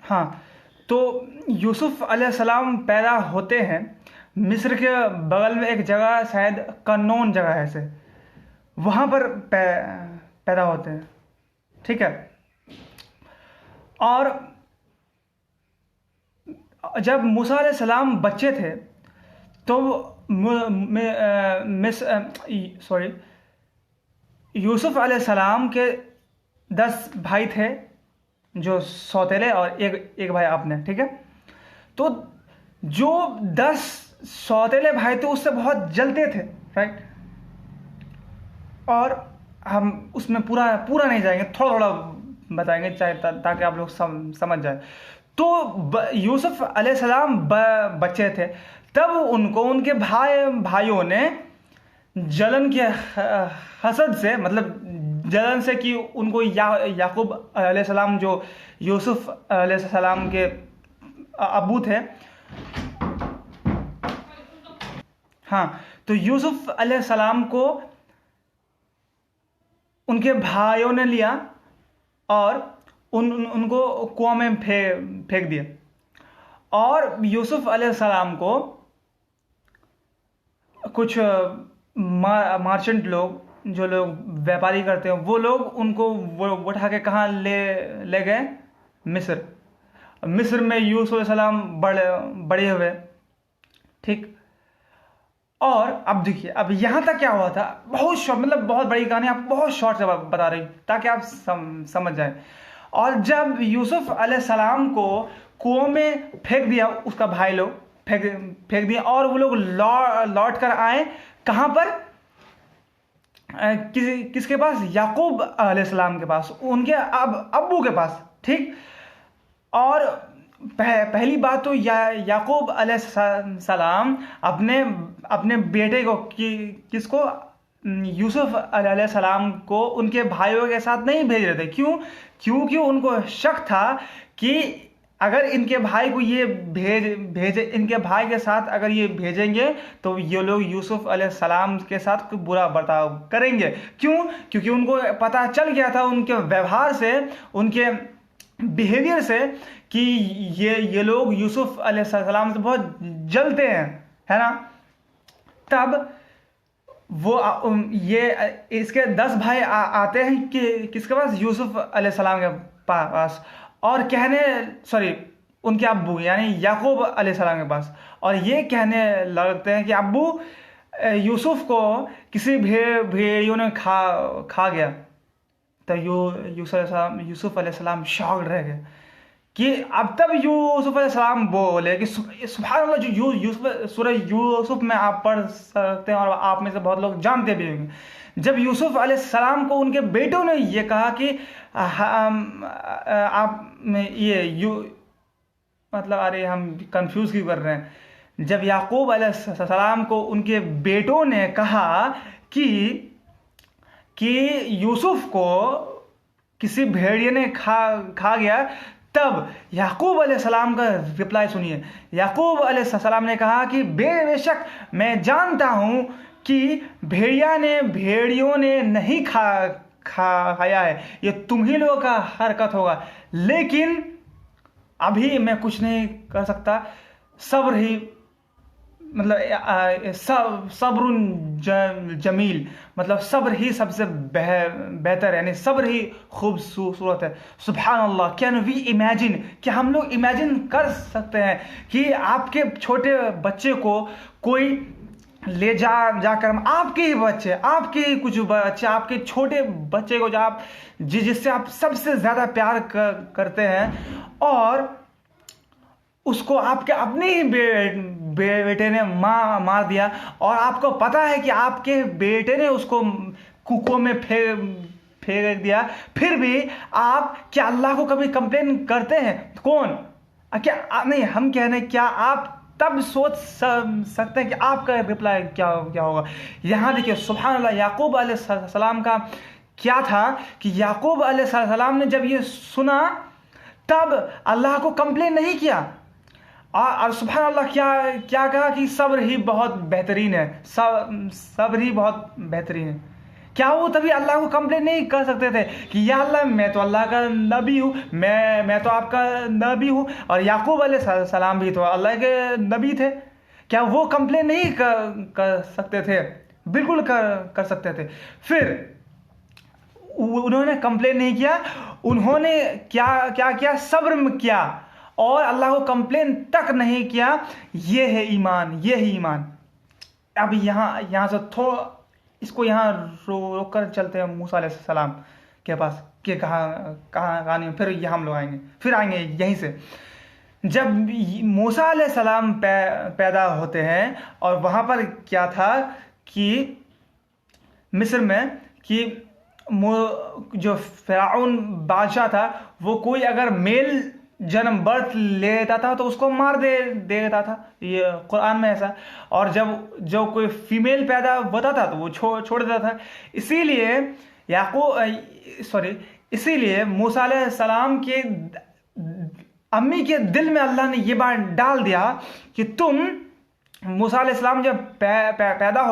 हाँ, तो यूसुफ अलैहिस्सलाम पैदा होते हैं मिस्र के बगल में एक जगह, शायद कन्नौन जगह है से, वहाँ पर पैदा होते हैं। ठीक है। और जब मूसा अलैहिस्सलाम बच्चे थे तो सॉरी, यूसुफ अलैहिस्सलाम के 10 भाई थे जो सौतेले, और एक भाई आपने। ठीक है। तो जो 10 सौतेले भाई थे उससे बहुत जलते थे, राइट। और हम उसमें पूरा पूरा नहीं जाएंगे, थोड़ा थोड़ा बताएंगे चाहे ताकि आप लोग समझ जाए। तो यूसुफ अलैहिस्सलाम बच्चे थे, तब उनको उनके भाइयों ने जलन के हसद से, मतलब जलन से कि उनको याकूब अलैहिस्सलाम जो यूसुफ अलैहिस्सलाम के अब्बू थे, हाँ, तो यूसुफ अलैहिस्सलाम को उनके भाइयों ने लिया और उनको कुआं में फेंक दिया। और यूसुफ अलैहिस्सलाम को कुछ मार्चेंट लोग, जो लोग व्यापारी करते हैं, वो लोग उनको वो उठा के कहाँ ले गए? मिस्र में यूसुफ अलैहिस्सलाम बड़े हुए। ठीक। और अब देखिए, अब यहाँ तक क्या हुआ था, बहुत शॉर्ट, मतलब बहुत बड़ी कहानी आपको बहुत शॉर्ट से बता रही ताकि आप समझ जाए। और जब यूसुफ अलैहिस्सलाम को कुओं में फेंक दिया, उसका भाई लोग फेंक दिया, और वो लोग लौट कर आए कहाँ पर? किसके पास? याकूब अलैहिस्सलाम के पास, उनके अब्बू के पास। ठीक। और पहली बात तो याकूब अलैहिस्सलाम अपने बेटे को, किसको? यूसुफ अलैहिस्सलाम को उनके भाइयों के साथ नहीं भेज रहे थे। क्यों? क्योंकि उनको शक था कि अगर इनके भाई को ये भेजे इनके भाई के साथ अगर ये भेजेंगे तो ये लोग यूसुफ अलैहिस्सलाम के साथ कुछ बुरा बर्ताव करेंगे। क्यों? क्योंकि उनको पता चल गया था उनके व्यवहार से, उनके बिहेवियर से, कि ये लोग यूसुफ अलैहिस्सलाम से बहुत जलते हैं, है ना। तब वो ये इसके 10 भाई आते हैं कि किसके पास? यूसुफ अलैहिस्सलाम के पास, और उनके अब्बू यानी याकूब अलैहिस्सलाम के पास, और ये कहने लगते हैं कि अब्बू, यूसुफ को किसी भेड़ियों ने खा गया। तो यूसुफ अलैहिस्सलाम शॉक्ड रह गए कि अब तब यूसुफ अलैहिस्सलाम बोले कि सुभान अल्लाह, जो सूरह यूसुफ में आप पढ़ सकते हैं और आप में से बहुत लोग जानते भी होंगे। जब यूसुफ अलैहिस्सलाम को उनके बेटों ने ये कहा कि आप मतलब अरे हम कंफ्यूज क्यों कर रहे हैं। जब याकूब अलैहिस्सलाम को उनके बेटों ने कहा कि यूसुफ को किसी भेड़िए ने खा गया, तब याकूब अलैहिस्सलाम का रिप्लाई सुनिए। याकूब अलैहिस्सलाम ने कहा कि बेशक मैं जानता हूं कि भेड़ियों ने नहीं खाया है, ये तुम ही लोगों का हरकत होगा, लेकिन अभी मैं कुछ नहीं कर सकता। सब्र ही, मतलब सब्रुन जमील, मतलब सब्र ही सबसे बेहतर, यानी सब्र ही खूबसूरत है। सुभान अल्लाह, कैन वी इमेजिन, क्या हम लोग इमेजिन कर सकते हैं कि आपके छोटे बच्चे को कोई ले जाकर, आपके ही बच्चे, आपके ही कुछ बच्चे, आपके छोटे बच्चे को जिससे आप सबसे ज्यादा प्यार करते हैं, और उसको आपके अपने ही बेटे ने मार दिया, और आपको पता है कि आपके बेटे ने उसको कुओं में फेंक दिया, फिर भी आप क्या अल्लाह को कभी कंप्लेन करते हैं? कौन? क्या नहीं, हम कह रहे हैं, क्या आप तब सोच सकते हैं कि आपका रिप्लाई क्या होगा? यहाँ देखिए, सुभान अल्लाह, याकूब अलैहिस्सलाम का क्या था कि याकूब अलैहिस्सलाम ने जब ये सुना तब अल्लाह को कंप्लेन नहीं किया, और सुभान अल्लाह क्या कहा कि सब्र ही बहुत बेहतरीन है, सब्र ही बहुत बेहतरीन है। क्या वो तभी अल्लाह को कंप्लेन नहीं कर सकते थे कि या अल्लाह, मैं तो अल्लाह का नबी हूँ, मैं तो आपका नबी हूँ, और याकूब अलैहिस्सलाम भी तो अल्लाह के नबी थे? क्या वो कंप्लेन नहीं कर सकते थे? बिल्कुल कर सकते थे। फिर उन्होंने कंप्लेन नहीं किया, उन्होंने क्या क्या किया? सब्र किया और अल्लाह को कंप्लेन तक नहीं किया। ये है ईमान, ये है ईमान। अब यहाँ से थोड़ा इसको यहाँ रोक कर चलते हैं मूसा अलैहिस्सलाम के पास कि कहानी में, फिर यहाँ हम लोग आएंगे, फिर आएंगे यहीं से। जब मूसा अलैहिस्सलाम पैदा होते हैं, और वहाँ पर क्या था कि मिस्र में कि जो फ़िरौन बादशाह था, वो कोई अगर मेल जन्म बर्थ लेता था तो उसको मार देता था, ये कुरान में ऐसा। और जब जो कोई फीमेल पैदा होता था तो वो छोड़ देता था। इसीलिए मूसा अलैहिस्सलाम के अम्मी के दिल में अल्लाह ने ये बात डाल दिया कि तुम, मूसा अलैहिस्सलाम जब पैदा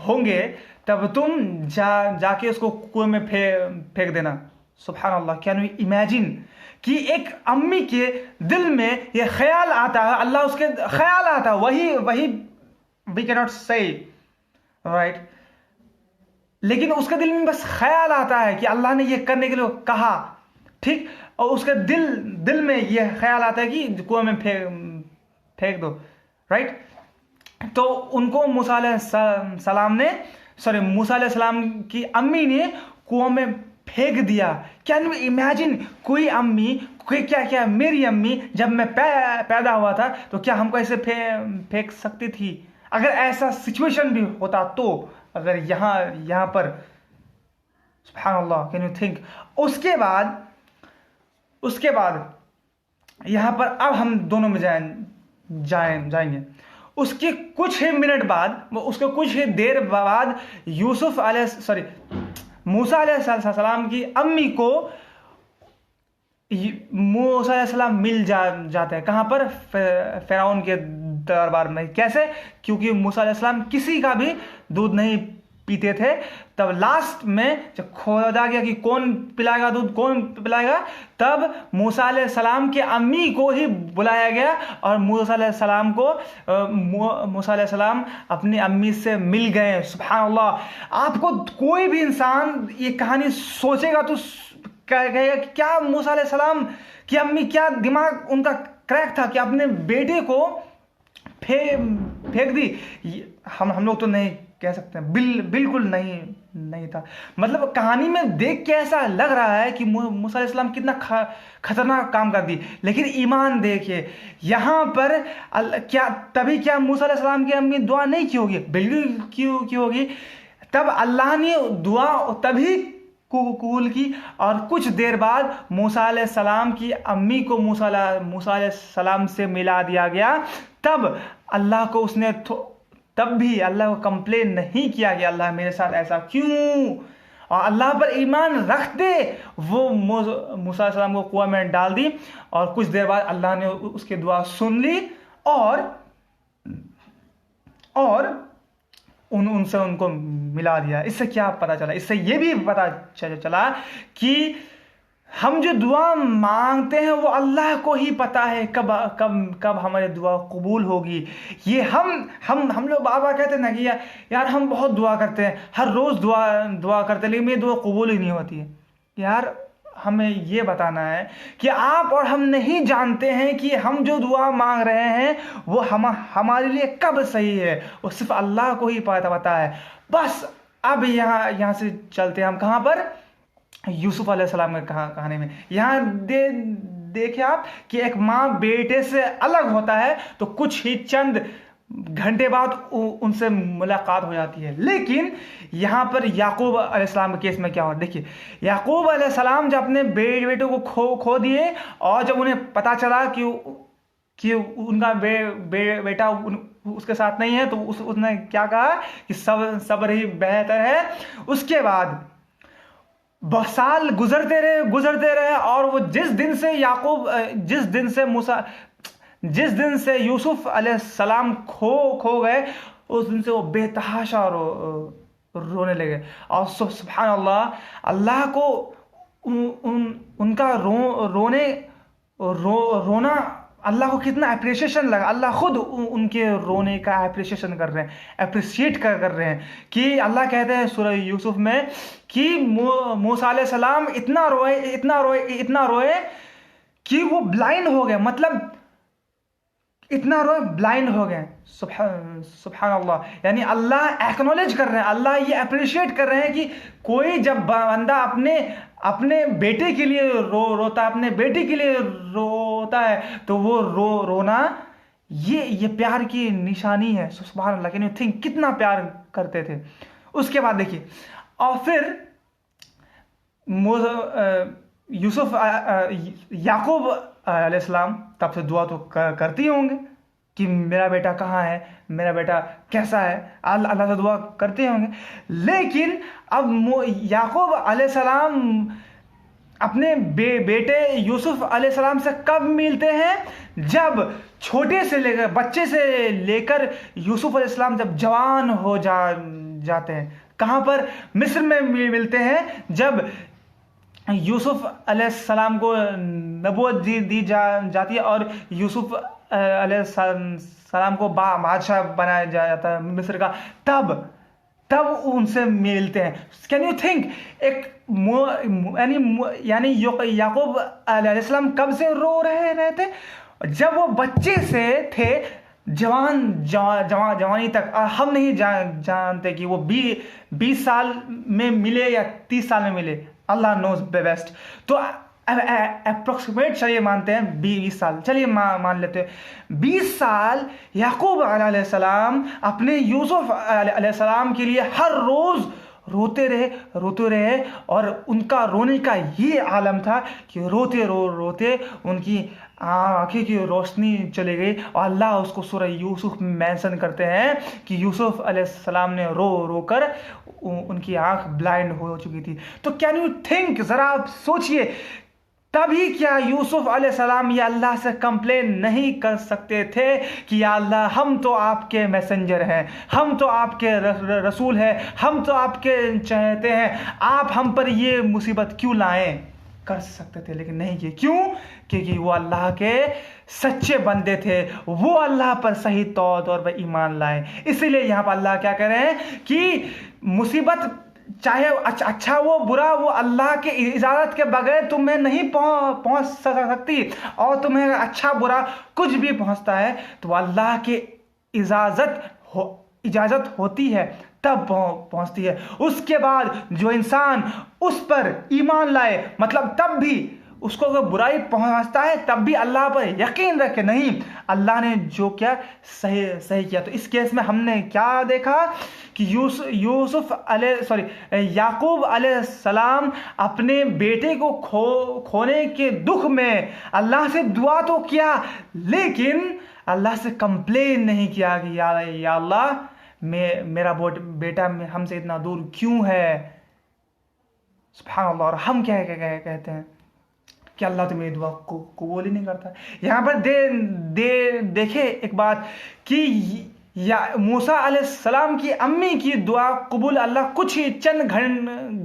होंगे तब तुम जाके उसको कुएं में फेंक देना। सुभान अल्लाह, कैन यू इमेजिन कि एक अम्मी के दिल में ये ख्याल आता है, अल्लाह उसके ख्याल आता है, वही वी कैन नॉट से, राइट, लेकिन उसके दिल में बस ख्याल आता है कि अल्लाह ने ये करने के लिए कहा, ठीक, और उसके दिल में ये ख्याल आता है कि कुएं में फेंक दो, राइट। तो उनको मूसा अलैहिस्सलाम की अम्मी ने कुएं में फेंक दिया। कैन यू इमेजिन, कोई अम्मी, कोई क्या मेरी अम्मी जब मैं पैदा हुआ था तो क्या हमको ऐसे फेंक सकती थी? अगर ऐसा सिचुएशन भी होता तो, अगर यहाँ पर, सुभान अल्लाह, कैन यू थिंक। उसके बाद यहाँ पर अब हम दोनों में जाएंगे। उसके कुछ ही मिनट बाद, उसके कुछ ही देर बाद मूसा अलैहिस्सलाम की अम्मी को मूसा अलैहिस्सलाम मिल जाते हैं। कहाँ पर? फ़िरौन के दरबार में। कैसे? क्योंकि मूसा अलैहिस्सलाम किसी का भी दूध नहीं पीते थे। तब लास्ट में जब खोजा गया कि कौन पिलाएगा दूध, कौन पिलाएगा, तब मूसा अलैहिस्सलाम के अम्मी को ही बुलाया गया और मूसा अलैहिस्सलाम अपनी अम्मी से मिल गए। सुभान अल्लाह। आपको कोई भी इंसान ये कहानी सोचेगा तो कहेगा कि क्या मूसा अलैहिस्सलाम की अम्मी, क्या दिमाग उनका क्रैक था कि अपने बेटे को फेंक दी। हम लोग तो नहीं कह सकते, बिल्कुल नहीं था। मतलब कहानी में देख के ऐसा लग रहा है कि मूसा अलैहिस्सलाम कितना खतरनाक काम कर दी, लेकिन ईमान देखिए यहाँ पर। क्या मूसा अलैहिस्सलाम की अम्मी दुआ नहीं की होगी? बिल्कुल की होगी। तब अल्लाह ने दुआ तभी कबूल की, और कुछ देर बाद मूसा अलैहिस्सलाम की अम्मी को मूसा अलैहिस्सलाम से मिला दिया गया। तब अल्लाह को उसने तब भी अल्लाह को कंप्लेन नहीं किया कि अल्लाह मेरे साथ ऐसा क्यों, और अल्लाह पर ईमान रखते वो मूसा अलैहिस्सलाम को कुआं में डाल दी। और कुछ देर बाद अल्लाह ने उसकी दुआ सुन ली और उनसे उनको मिला दिया। इससे क्या पता चला? इससे ये भी पता चला कि हम जो दुआ मांगते हैं वो अल्लाह को ही पता है कब हमारी दुआ कबूल होगी। ये हम लोग बार बार कहते हैं ना कि यार हम बहुत दुआ करते हैं, हर रोज़ दुआ करते हैं, लेकिन मेरी दुआ कबूल ही नहीं होती है। यार हमें ये बताना है कि आप और हम नहीं जानते हैं कि हम जो दुआ मांग रहे हैं वो हमारे लिए कब सही है, वो सिर्फ अल्लाह को ही पता है। बस अब यहाँ से चलते हैं हम कहाँ पर? यूसुफ अलैहिस्सलाम की कहानी में। यहाँ देखिए आप कि एक माँ बेटे से अलग होता है तो कुछ ही चंद घंटे बाद उनसे मुलाकात हो जाती है। लेकिन यहाँ पर याकूब अलैहिस्सलाम के केस में क्या हुआ? देखिए, याकूब अलैहिस्सलाम जब अपने बेटे को खो दिए, और जब उन्हें पता चला कि उनका बेटा उसके साथ नहीं है, तो उसने क्या कहा कि सब्र ही बेहतर है। उसके बाद बहुत साल गुजरते रहे और वो जिस दिन से यूसुफ अलैहिस्सलाम खो गए, उस दिन से वो बेतहाशा रोने लगे। और सुभान अल्लाह, अल्लाह को उनका रोना अल्लाह को कितना अप्रिसिएशन लगा। अल्लाह खुद उनके रोने का अप्रिसिएशन कर रहे हैं, अप्रिशिएट कर रहे हैं। कि अल्लाह कहते हैं सूरह यूसुफ में कि मूसा अलैहिस्सलाम इतना रोए कि वो ब्लाइंड हो गए, मतलब इतना रोए ब्लाइंड हो गए। सुभान अल्लाह, यानी अल्लाह एक्नॉलेज कर रहे हैं, अल्लाह ये अप्रिशिएट कर रहे हैं कि कोई जब बंदा अपने बेटे के लिए रोता है, अपने बेटी के लिए रोता है, तो वो रोना ये प्यार की निशानी है। सुभान अल्लाह, कैन यू थिंक कितना प्यार करते थे। उसके बाद देखिए, और फिर यूसुफ याकूब अलैहिस्सलाम तब से दुआ तो करती होंगे कि मेरा बेटा कहाँ है, मेरा बेटा कैसा है, अल्लाह से दुआ करते होंगे। लेकिन अब याकूब अलैहिस्सलाम अपने बेटे यूसुफ अलैहिस्सलाम से कब मिलते हैं? जब छोटे से लेकर, बच्चे से लेकर यूसुफ अलैहिस्सलाम जब जवान हो जाते हैं। कहाँ पर? मिस्र में मिलते हैं, जब यूसुफ अलैहिस्सलाम को नबूवत दी जाती है और यूसुफ अलैहिस्सलाम को बादशाह बनाया जाता है मिस्र का। तब उनसे मिलते हैं। कैन यू थिंक, एक यानी याकूब अलैहिस्सलाम कब से रो रहे थे? जब वो बच्चे से थे जवानी तक। हम नहीं जानते कि वो 20 साल में मिले या 30 साल में मिले, अल्लाह नोज बेस्ट। तो अप्रोक्सीमेट चलिए मानते हैं 20 साल, चलिए मान लेते हैं 20 साल याकूब अलैहिस्सलाम अपने यूसुफ अलैहिस्सलाम के लिए हर रोज रोते रहे। और उनका रोने का ये आलम था कि रोते उनकी आंखें की रोशनी चली गई। और अल्लाह उसको सूरह यूसुफ में मेंशन करते हैं कि यूसुफ अलैहिस्सलाम ने रो कर उनकी आंख ब्लाइंड हो चुकी थी। तो कैन यू थिंक, जरा आप सोचिए, तभी क्या यूसुफ अलैहिस्सलाम ये अल्लाह से कंप्लेन नहीं कर सकते थे कि या अल्लाह, हम तो आपके मैसेंजर हैं, हम तो आपके रसूल हैं, हम तो आपके चाहते हैं, आप हम पर ये मुसीबत क्यों लाएं? कर सकते थे, लेकिन नहीं किए। क्यों? क्योंकि वो अल्लाह के सच्चे बंदे थे, वो अल्लाह पर सही तौर पर ईमान लाए। इसीलिए यहाँ पर अल्लाह क्या कह रहे हैं कि मुसीबत चाहे अच्छा हो बुरा, वो अल्लाह के इजाज़त के बगैर तुम्हें नहीं पहुंच सकती। और तुम्हें अच्छा बुरा कुछ भी पहुंचता है तो अल्लाह के इजाज़त होती है, तब पहुंचती है। उसके बाद जो इंसान उस पर ईमान लाए, मतलब तब भी उसको अगर बुराई पहुंचता है तब भी अल्लाह पर यकीन रखे, नहीं अल्लाह ने जो क्या सही किया। तो इस केस में हमने क्या देखा कि याकूब अलैहिस्सलाम अपने बेटे को खोने के दुख में अल्लाह से दुआ तो किया, लेकिन अल्लाह से कंप्लेन नहीं किया कि या अल्लाह, मेरा बेटा हमसे इतना दूर क्यों है। सुभान अल्लाह। और हम क्या कहते हैं कि अल्लाह तो मेरी दुआ को कबूल ही नहीं करता। यहाँ पर देखे एक बात कि मूसा अलैहिस्सलाम की अम्मी की दुआ कबूल अल्लाह कुछ ही चंद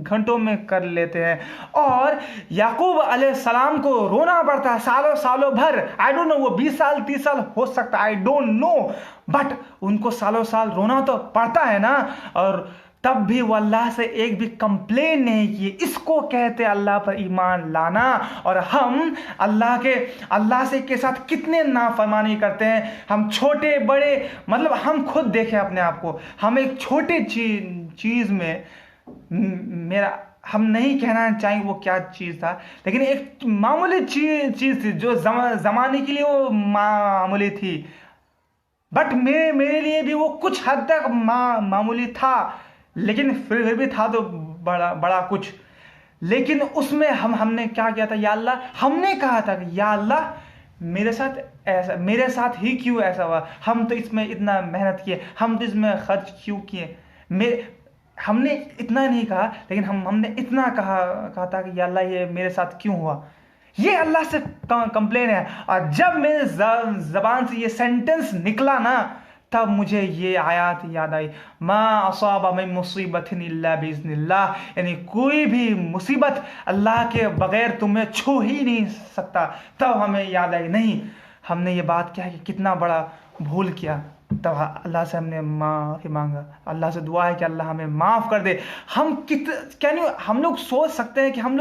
घंटों में कर लेते हैं, और याकूब अलैहिस्सलाम को रोना पड़ता है सालों भर। आई डोंट नो, वो 20 साल 30 साल हो सकता है, आई डोंट नो, बट उनको सालों साल रोना तो पड़ता है ना। और तब भी वो अल्लाह से एक भी कंप्लेन नहीं किए। इसको कहते अल्लाह पर ईमान लाना। और हम अल्लाह से के साथ कितने नाफरमानी करते हैं। हम छोटे बड़े, मतलब हम खुद देखें अपने आप को, हम एक छोटे चीज़ में, हम नहीं कहना चाहेंगे वो क्या चीज़ था, लेकिन एक मामूली चीज़ थी जो ज़माने के लिए वो मामूली थी, बट मेरे लिए भी वो कुछ हद तक मामूली था, लेकिन फिर भी था तो बड़ा कुछ। लेकिन उसमें हमने क्या किया था? या अल्लाह, हमने कहा था कि या अल्लाह, मेरे साथ ही क्यों ऐसा हुआ? हम तो इसमें इतना मेहनत किए, हम तो इसमें खर्च क्यों किए? हमने इतना नहीं कहा, लेकिन हमने इतना कहा था कि या अल्लाह, ये मेरे साथ क्यों हुआ? ये अल्लाह से कंप्लेन है। और जब मेरे ज़बान से ये सेंटेंस निकला ना, तब मुझे ये आयत याद आई, मा असाबा मिन मुसीबतिन इल्ला बिइज़्निल्लाह, यानी कोई भी मुसीबत अल्लाह के बगैर तुम्हें छू ही नहीं सकता। तब हमें याद आई, नहीं हमने ये बात क्या है कि कितना बड़ा भूल किया। तब अल्लाह से हमने माफ़ी मांगा, अल्लाह से दुआ है कि अल्लाह हमें माफ़ कर दे। हम क्या नहीं, हम लोग सोच सकते हैं कि हम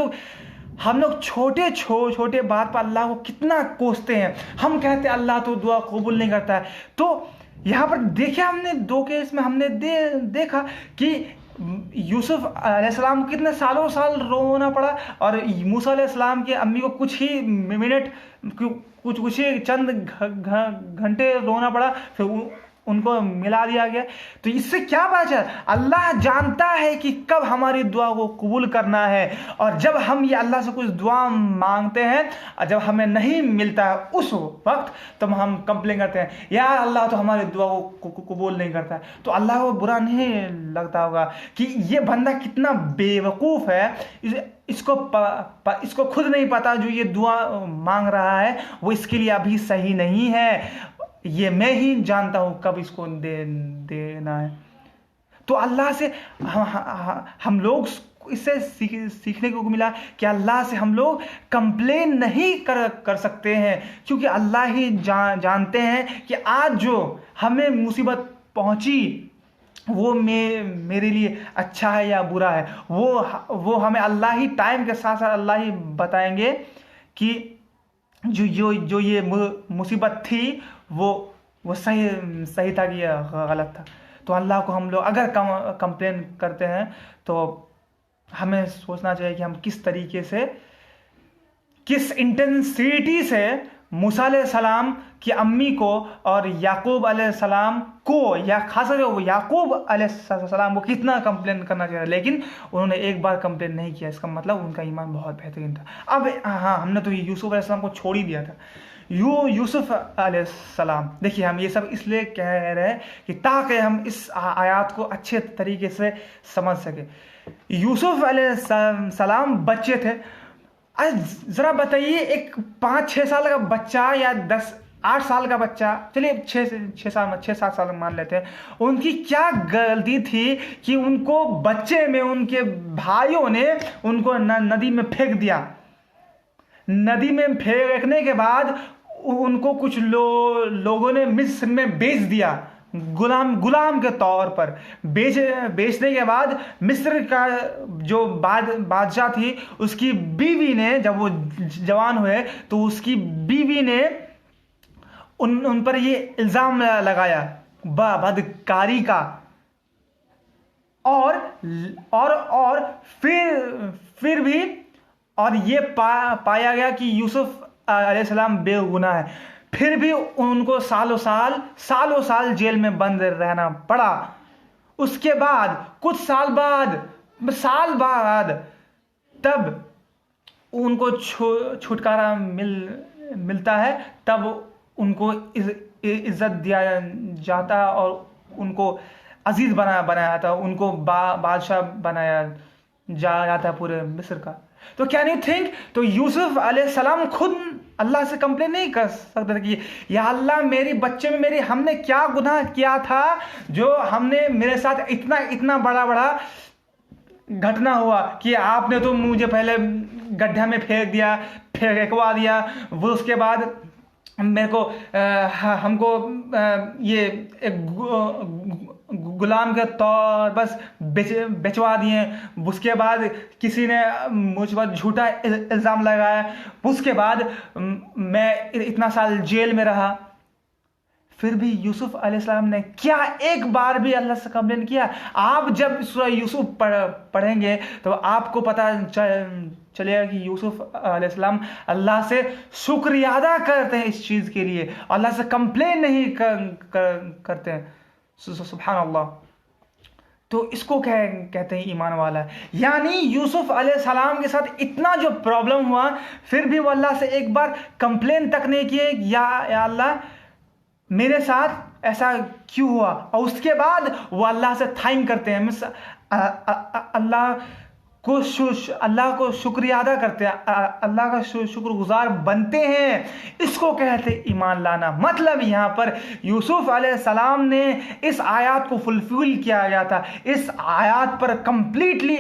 लोग छोटे बात पर अल्लाह को कितना कोसते हैं। हम कहते हैं अल्लाह तो दुआ कबूल नहीं करता है। तो यहाँ पर देखिए, हमने 2 केस में हमने देखा कि यूसुफ अलैहिस्सलाम को कितने सालों साल रोना पड़ा, और मूसा अलैहिस्सलाम की अम्मी को कुछ ही मिनट, कुछ ही चंद घंटे रोना पड़ा, फिर उनको मिला दिया गया। तो इससे क्या पता चला, अल्लाह जानता है कि कब हमारी दुआ को कबूल करना है। और जब हम ये अल्लाह से कुछ दुआ मांगते हैं और जब हमें नहीं मिलता है, उस वक्त तो हम कंप्लेन करते हैं, यार अल्लाह तो हमारी दुआ को कबूल नहीं करता है। तो अल्लाह को बुरा नहीं लगता होगा कि ये बंदा कितना बेवकूफ़ है, इसको खुद नहीं पता जो ये दुआ मांग रहा है वो इसके लिए अभी सही नहीं है, ये मैं ही जानता हूँ कब इसको देना है। तो अल्लाह से हम लोग इससे सीखने को मिला कि अल्लाह से हम लोग कंप्लेन नहीं कर सकते हैं, क्योंकि अल्लाह ही जानते हैं कि आज जो हमें मुसीबत पहुँची वो मेरे लिए अच्छा है या बुरा है। वो हमें अल्लाह ही टाइम के साथ साथ अल्लाह ही बताएंगे कि जो ये मुसीबत थी वो सही था कि गलत था। तो अल्लाह को हम लोग अगर कंप्लेन करते हैं तो हमें सोचना चाहिए कि हम किस तरीके से, किस इंटेंसिटी से मूसा अलैहिस्सलाम की अम्मी को और याकूब अलैहिस्सलाम को, या खासकर याकूब अलैहिस्सलाम को कितना कंप्लेन करना चाहिए। लेकिन उन्होंने एक बार कंप्लेन नहीं किया, इसका मतलब उनका ईमान बहुत बेहतरीन था। अब हाँ, हमने तो यूसुफ अलैहिस्सलाम को छोड़ ही दिया था। यूसुफ अलैहिस्सलाम, देखिए हम ये सब इसलिए कह रहे हैं कि ताकि हम इस आयत को अच्छे तरीके से समझ सके। यूसुफ अलैहिस्सलाम बच्चे थे। ज़रा बताइए, एक 5-6 साल का बच्चा या 10-8 साल का बच्चा, चलिए 6-7 साल मान लेते हैं, उनकी क्या गलती थी कि उनको बच्चे में उनके भाइयों ने उनको नदी में फेंक दिया। नदी में फेंकने के बाद उनको कुछ लोगों ने मिस्र में बेच दिया, गुलाम के तौर पर बेचने के बाद मिस्र का जो बादशाह थी, उसकी बीवी ने, जब वो जवान हुए तो उसकी बीवी ने उन पर ये इल्ज़ाम लगाया बदकारी का, और फिर भी और ये पाया गया कि यूसुफ अलैहिस्सलाम बेगुनाह है, फिर भी उनको सालों साल जेल में बंद रहना पड़ा। उसके बाद कुछ साल बाद तब उनको छुटकारा मिलता है, तब उनको इज्जत दिया जाता है और उनको अजीज बनाया जाता है, उनको बादशाह बनाया जाता है पूरे मिस्र का। तो कैन यू थिंक, तो यूसुफ अलैहिस्सलाम खुद अल्लाह से कंप्लेन नहीं कर सकते थे कि या अल्लाह, मेरी बच्चे में हमने क्या गुनाह किया था जो हमने, मेरे साथ इतना बड़ा घटना हुआ कि आपने तो मुझे पहले गड्ढा में फेंकवा दिया, वो उसके बाद मेरे को हमको ये एक गुलाम के तौर बस बेचवा दिए। उसके बाद किसी ने मुझ पर झूठा इल्ज़ाम लगाया, उसके बाद मैं इतना साल जेल में रहा। फिर भी यूसुफ अलैहिस्सलाम ने क्या एक बार भी अल्लाह से कंप्लेन किया? आप जब सूरह यूसुफ पढ़ेंगे तो आपको पता चलेगा कि यूसुफ अलैहिस्सलाम अल्लाह से शुक्रिया अदा करते हैं इस चीज़ के लिए, अल्लाह से कंप्लेन नहीं करते हैं। सुभान अल्लाह। तो इसको कहते हैं ईमान वाला। यानी यूसुफ अलैहिस्सलाम के साथ इतना जो प्रॉब्लम हुआ, फिर भी वो अल्लाह से एक बार कंप्लेन तक नहीं किए, या अल्लाह मेरे साथ ऐसा क्यों हुआ, और उसके बाद वो अल्लाह से थैंक करते हैं। अल्लाह अल्लाह को शुक्रिया अदा करते हैं, अल्लाह का शुक्रगुजार बनते हैं, इसको कहते ईमान लाना। मतलब यहाँ पर यूसुफ अलैहिस्सलाम ने इस आयत को फुलफिल किया गया था, इस आयत पर कंप्लीटली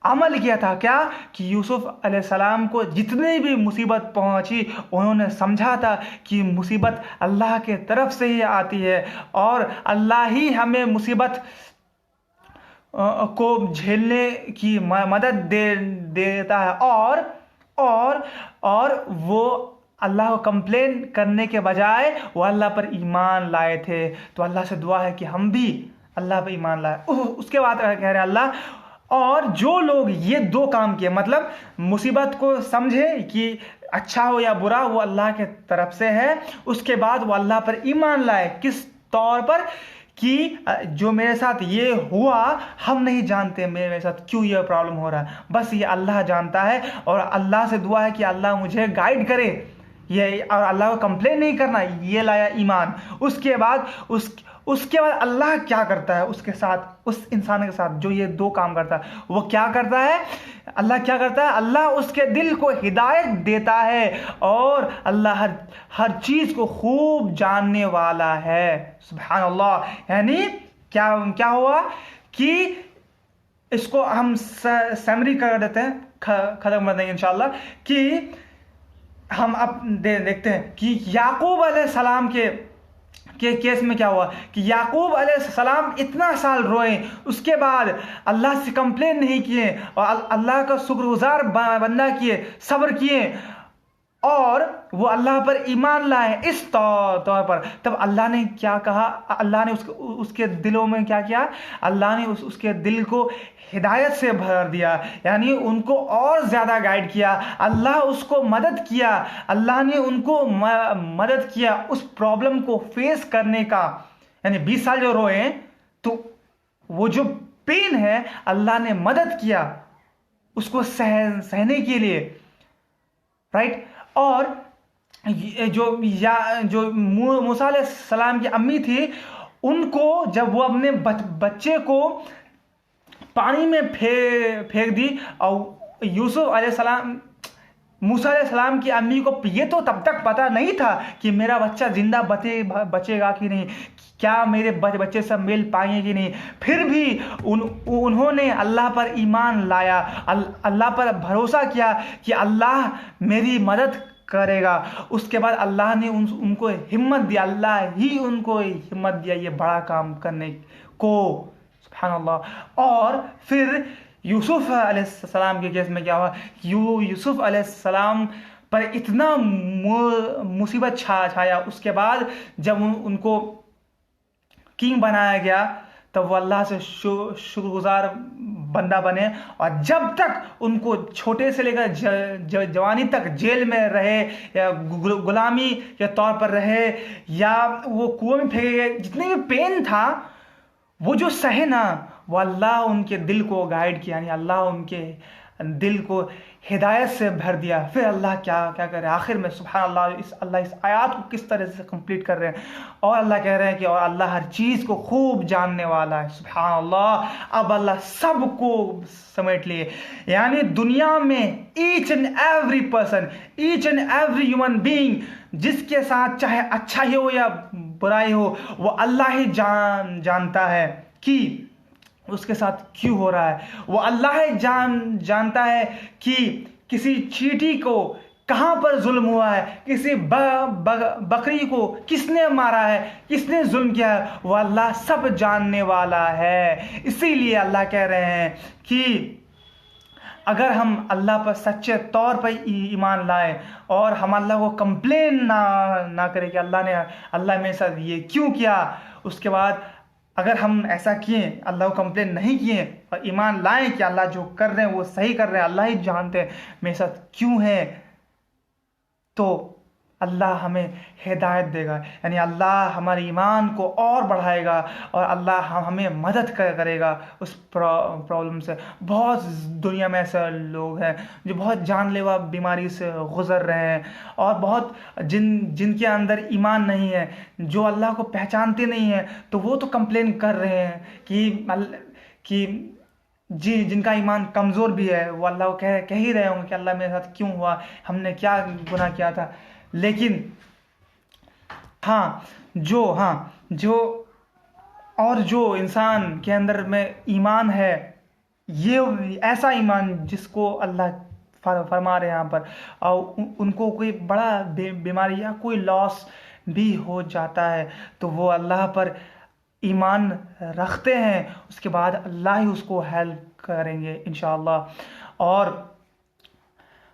अमल किया था। क्या कि यूसुफ अलैहिस्सलाम को जितनी भी मुसीबत पहुंची, उन्होंने समझा था कि मुसीबत अल्लाह के तरफ से ही आती है और अल्लाह ही हमें मुसीबत को झेलने की मदद देता है। और वो अल्लाह को कंप्लेन करने के बजाय वो अल्लाह पर ईमान लाए थे। तो अल्लाह से दुआ है कि हम भी अल्लाह पर ईमान लाए। उसके बाद कह रहे हैं अल्लाह, और जो लोग ये दो काम किए, मतलब मुसीबत को समझे कि अच्छा हो या बुरा वो अल्लाह के तरफ से है, उसके बाद वो अल्लाह पर ईमान लाए। किस तौर पर? कि जो मेरे साथ ये हुआ, हम नहीं जानते मेरे साथ क्यों ये प्रॉब्लम हो रहा है, बस ये अल्लाह जानता है। और अल्लाह से दुआ है कि अल्लाह मुझे गाइड करे, ये, और अल्लाह को कंप्लेन नहीं करना, ये लाया ईमान। उसके बाद अल्लाह क्या करता है उसके साथ, उस इंसान के साथ जो ये दो काम करता है, वो क्या करता है? अल्लाह क्या करता है? अल्लाह उसके दिल को हिदायत देता है और अल्लाह हर चीज को खूब जानने वाला है। सुभान अल्लाह। यानी क्या हुआ कि इसको हम समरी कर देते हैं, खत्म कर देंगे इंशाल्लाह, कि हम अब देखते हैं कि याकूब अलैहिस्सलाम के केस में क्या हुआ कि याकूब अलैहिस्सलाम इतना साल रोए, उसके बाद अल्लाह से कंप्लेन नहीं किए और अल्लाह का शुक्रगुजार बंदा किए, सब्र किए और वो अल्लाह पर ईमान लाए इस तौर पर। तब अल्लाह ने क्या कहा? अल्लाह ने उसके दिलों में क्या किया? अल्लाह ने उसके दिल को हिदायत से भर दिया, यानी उनको और ज़्यादा गाइड किया। अल्लाह उसको मदद किया, अल्लाह ने उनको मदद किया उस प्रॉब्लम को फेस करने का। यानी 20 साल जो रोए, तो वो जो पेन है अल्लाह ने मदद किया उसको सहने के लिए, राइट। और जो मूसा अलैहिस्सलाम की अम्मी थी, उनको जब वो अपने बच्चे को पानी में फेंक दी, और यूसुफ अलैहिस्सलाम, मूसा अलैहिस्सलाम की अम्मी को ये तो तब तक पता नहीं था कि मेरा बच्चा जिंदा बचेगा कि नहीं, क्या मेरे बच्चे सब मेल पाएंगे कि नहीं। फिर भी उन्होंने अल्लाह पर ईमान लाया, अल्लाह पर भरोसा किया कि अल्लाह मेरी मदद करेगा। उसके बाद अल्लाह ने उनको हिम्मत दिया, अल्लाह ही उनको हिम्मत दिया ये बड़ा काम करने को। सुभान अल्लाह। और फिर यूसुफ अलैहिस्सलाम के केस में क्या हुआ? यूसुफ अलैहिस्सलाम पर इतना मुसीबत छाया, उसके बाद जब उनको किंग बनाया गया, तब वो अल्लाह से शुक्रगुजार बंदा बने। और जब तक उनको छोटे से लेकर जवानी तक जेल में रहे, या गुलामी के तौर पर रहे, या वो कुएं में फेंके गए, जितने भी पेन था वो जो सहे ना, वो अल्लाह उनके दिल को गाइड किया, यानी अल्लाह उनके दिल को हिदायत से भर दिया। फिर अल्लाह क्या करे आखिर में? सुभान अल्लाह। अल्लाह इस आयत को किस तरह से कंप्लीट कर रहे हैं, और अल्लाह कह रहे हैं कि और अल्लाह हर चीज़ को खूब जानने वाला है। सुभान अल्लाह। अब अल्लाह सबको समेट लिए, यानी दुनिया में each and every person, each and every human being, जिसके साथ चाहे अच्छा ही हो या बुराई हो, वो अल्लाह ही जानता है कि उसके साथ क्यों हो रहा है। वो अल्लाह जानता है कि किसी चींटी को कहाँ पर जुल्म हुआ है, किसी बकरी को किसने मारा है, किसने जुल्म किया है, वो अल्लाह सब जानने वाला है। इसीलिए अल्लाह कह रहे हैं कि अगर हम अल्लाह पर सच्चे तौर पर ईमान लाएं और हम अल्लाह को कंप्लेन ना करें कि अल्लाह मेरे साथ ये क्यों किया, उसके बाद अगर हम ऐसा किए, अल्लाह को कंप्लेन नहीं किए और ईमान लाएं कि अल्लाह जो कर रहे हैं वो सही कर रहे हैं, अल्लाह ही जानते हैं मेरे साथ क्यों है, तो अल्लाह हमें हिदायत देगा। यानी अल्लाह हमारे ईमान को और बढ़ाएगा और अल्लाह हमें मदद करेगा उस प्रॉब्लम से। बहुत दुनिया में ऐसे लोग हैं जो बहुत जानलेवा बीमारी से गुजर रहे हैं, और बहुत जिनके अंदर ईमान नहीं है, जो अल्लाह को पहचानते नहीं हैं, तो वो तो कंप्लेन कर रहे हैं कि जिनका ईमान कमज़ोर भी है, वो अल्लाह को कह ही रहे होंगे कि अल्लाह मेरे साथ क्यों हुआ, हमने क्या गुनाह किया था। लेकिन जो और जो इंसान के अंदर में ईमान है, ये ऐसा ईमान जिसको अल्लाह फरमा रहे हैं यहाँ पर, और उनको कोई बड़ा बीमारी या कोई लॉस भी हो जाता है, तो वो अल्लाह पर ईमान रखते हैं, उसके बाद अल्लाह ही उसको हेल्प करेंगे इंशाअल्लाह। और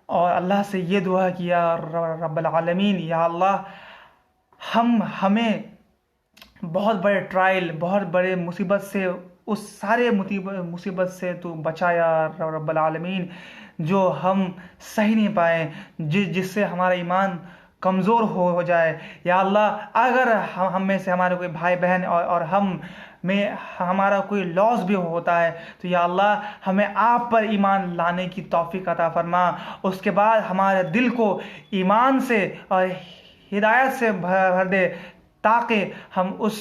अल्लाह से ये दुआ किया, रब्बल आलमीन, या अल्लाह हमें बहुत बड़े ट्रायल, बहुत बड़े मुसीबत से, उस सारे मुसीबत से तू बचाया रब्बल आलमीन जो हम सही नहीं पाए, जिससे हमारा ईमान कमज़ोर हो जाए। या अल्लाह, अगर हम में से हमारे कोई भाई बहन और हम में हमारा कोई लॉस भी होता है, तो या अल्लाह हमें आप पर ईमान लाने की तौफीक अता फरमा, उसके बाद हमारे दिल को ईमान से और हिदायत से भर दे, ताकि हम उस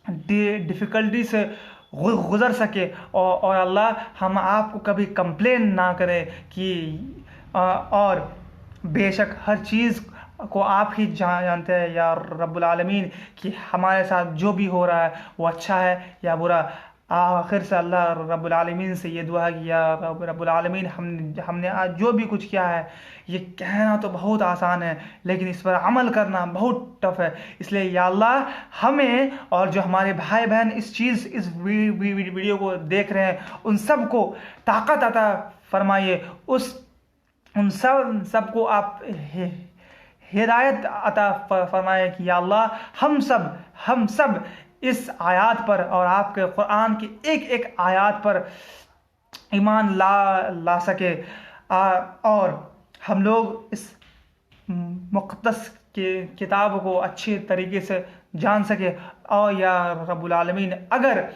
डिफ़िकल्टी से गुज़र सके, और अल्लाह हम आपको कभी कंप्लेन ना करें कि और बेशक हर चीज़ को आप ही जानते हैं या रब्बुल आलमीन कि हमारे साथ जो भी हो रहा है वो अच्छा है या बुरा। आखिर से अल्लाह रब्बुल आलमीन से ये दुआ किया, रब्बुल आलमीन हमने आज जो भी कुछ किया है, ये कहना तो बहुत आसान है लेकिन इस पर अमल करना बहुत टफ है, इसलिए या अल्लाह हमें और जो हमारे भाई बहन इस वीडियो को देख रहे हैं उन सब को ताकत अता फरमाइए, उन सबको आप हिदायत अता फरमाए कि या अल्लाह हम सब इस आयत पर और आपके कुरान की एक एक आयत पर ईमान ला सके, और हम लोग इस मुक़द्दस के किताब को अच्छे तरीके से जान सके। और या रब्बुल आलमीन, अगर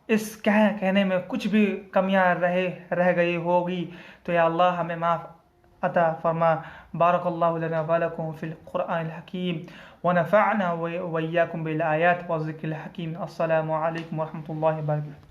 इस कहने में कुछ भी कमियां रह गई होगी तो या अल्लाह हमें माफ़ अता फरमा। बारकल्लाहु लना व लकुम फिल कुरआनिल हकीम व नफ़अना व इय्याकुम बिल आयात व ज़िक्रिल हकीम। अस्सलामु अलैकुम व रहमतुल्लाहि व बरकातुहू।